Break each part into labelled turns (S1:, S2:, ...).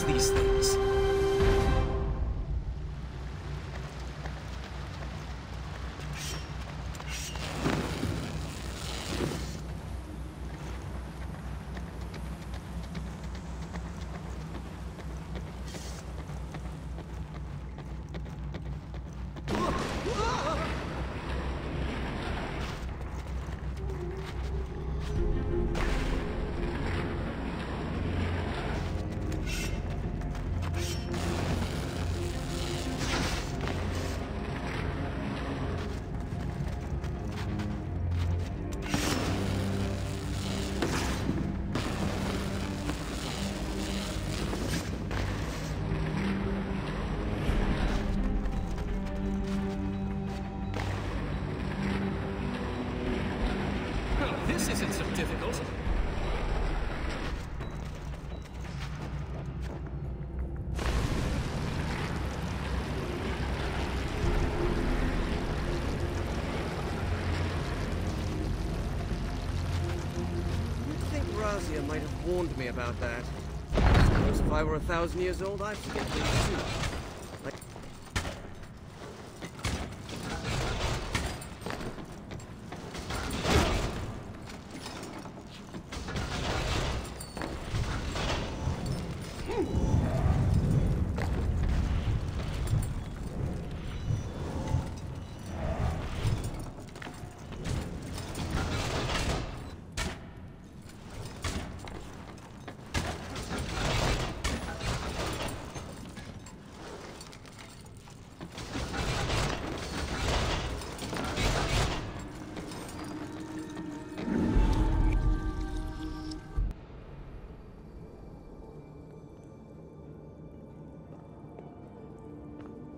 S1: These things. This isn't so difficult.
S2: You'd think Razia might have warned me about that. I suppose if I were 1,000 years old, I'd forget things too.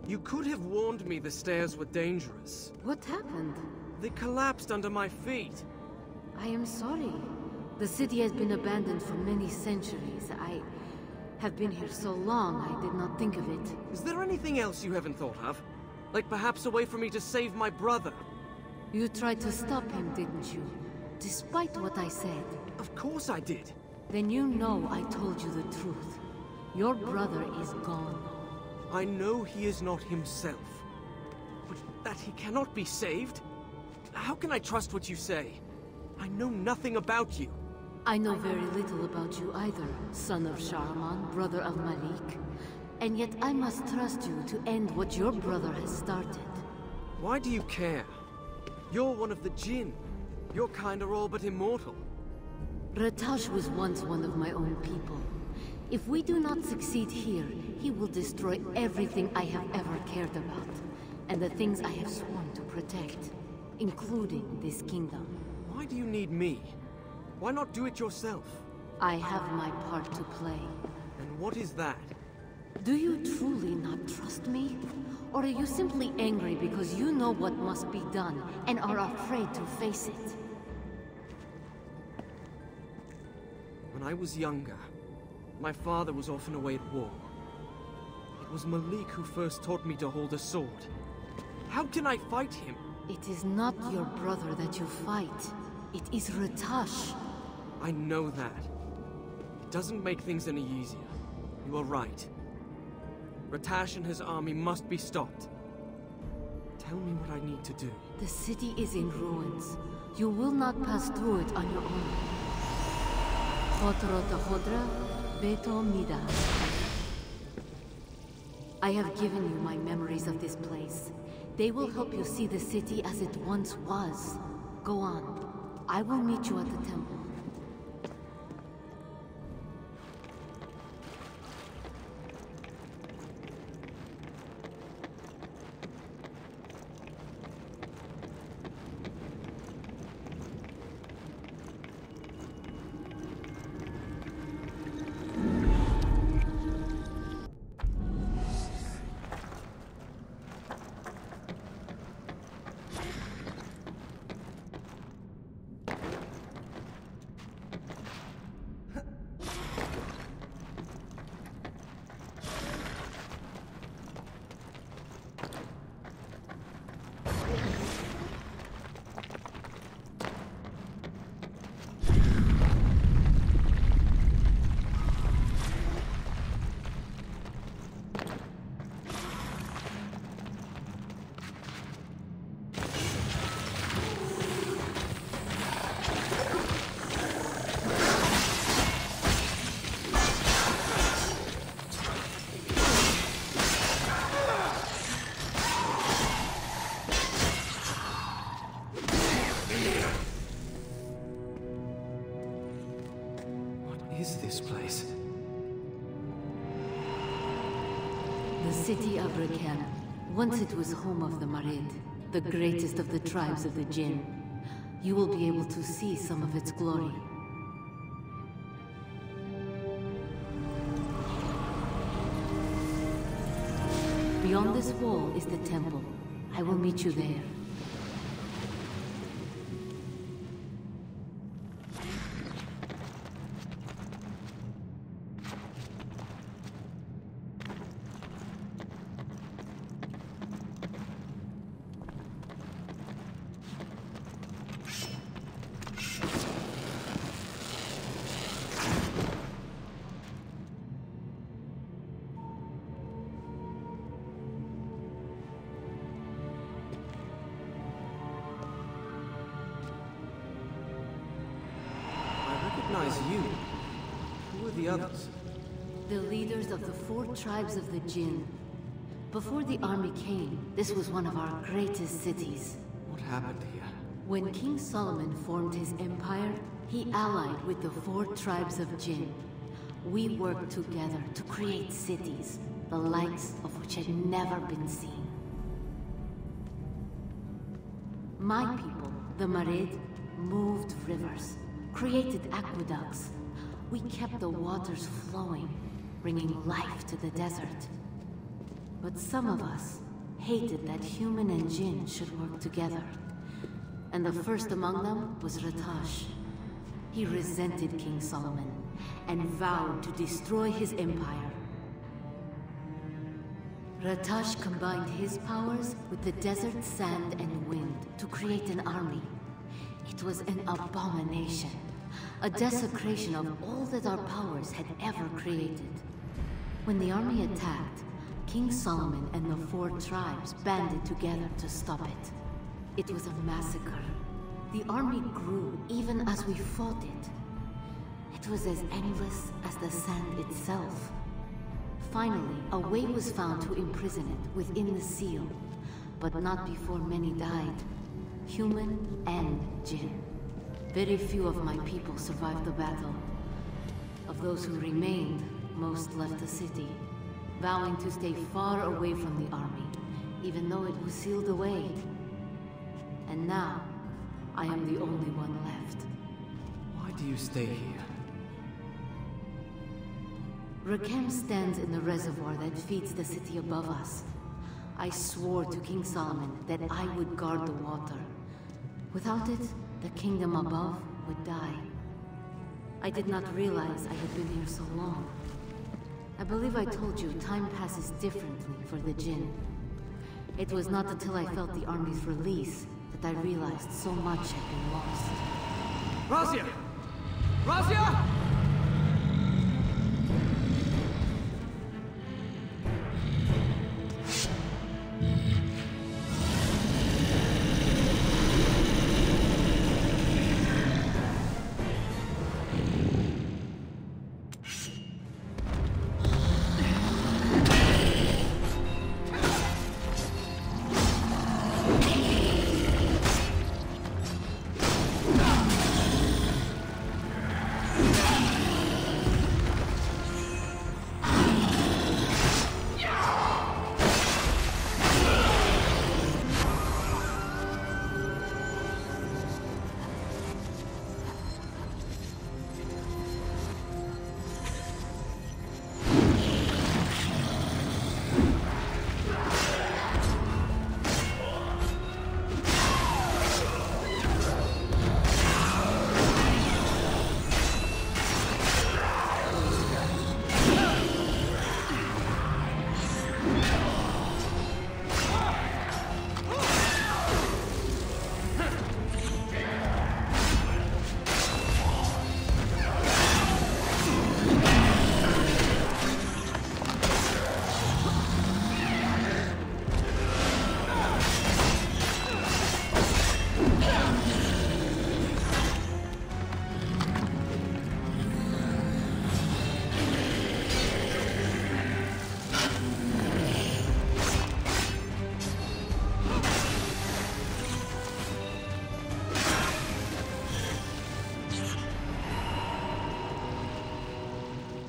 S2: You could have warned me the stairs were dangerous.
S3: What happened?
S2: They collapsed under my feet.
S3: I am sorry. The city has been abandoned for many centuries. I have been here so long, I did not think of it.
S2: Is there anything else you haven't thought of? Like perhaps a way for me to save my brother?
S3: You tried to stop him, didn't you? Despite what I said.
S2: Of course I did.
S3: Then you know I told you the truth. Your brother is gone.
S2: I know he is not himself. But that he cannot be saved? How can I trust what you say? I know nothing about you.
S3: I know very little about you either, son of Shahraman, brother of Malik. And yet I must trust you to end what your brother has started.
S2: Why do you care? You're one of the Jinn. Your kind are all but immortal.
S3: Ratash was once one of my own people. If we do not succeed here, he will destroy everything I have ever cared about, and the things I have sworn to protect, including this kingdom.
S2: Why do you need me? Why not do it yourself?
S3: I have my part to play.
S2: And what is that?
S3: Do you truly not trust me? Or are you simply angry because you know what must be done and are afraid to face it?
S2: When I was younger, my father was often away at war. It was Malik who first taught me to hold a sword. How can I fight him?
S3: It is not your brother that you fight. It is Ratash.
S2: I know that. It doesn't make things any easier. You are right. Ratash and his army must be stopped. Tell me what I need to do.
S3: The city is in ruins. You will not pass through it on your own. I have given you my memories of this place. They will help you see the city as it once was. Go on. I will meet you at the temple. City of Rakan. Once it was home of the Marid, the greatest of the tribes of the Jinn. You will be able to see some of its glory. Beyond this wall is the temple. I will meet you there.
S2: You. Who are the others?
S3: The leaders of the 4 tribes of the Jinn. Before the army came, this was one of our greatest cities.
S2: What happened here?
S3: When King Solomon formed his empire, he allied with the 4 tribes of Jinn. We worked together to create cities, the likes of which had never been seen. My people, the Marid, moved rivers, created aqueducts. We kept the waters flowing, bringing life to the desert. But some of us hated that human and Jinn should work together. And the first among them was Ratash. He resented King Solomon and vowed to destroy his empire. Ratash combined his powers with the desert, sand, and wind to create an army. It was an abomination, a desecration of all that our powers had ever created. When the army attacked, King Solomon and the 4 tribes banded together to stop it. It was a massacre. The army grew even as we fought it. It was as endless as the sand itself. Finally, a way was found to imprison it within the seal, but not before many died. Human and Jinn. Very few of my people survived the battle. Of those who remained, most left the city, vowing to stay far away from the army, even though it was sealed away. And now, I am the only one left.
S2: Why do you stay here?
S3: Rakem stands in the reservoir that feeds the city above us. I swore to King Solomon that I would guard the water. Without it, the kingdom above would die. I did not realize I had been here so long. I believe I told you time passes differently for the Jinn. It was not until I felt the army's release that I realized so much had been lost.
S2: Razia! Razia!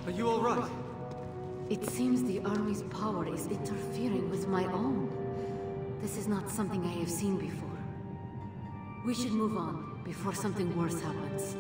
S2: Are you all right?
S3: It seems the army's power is interfering with my own. This is not something I have seen before. We should move on before something worse happens.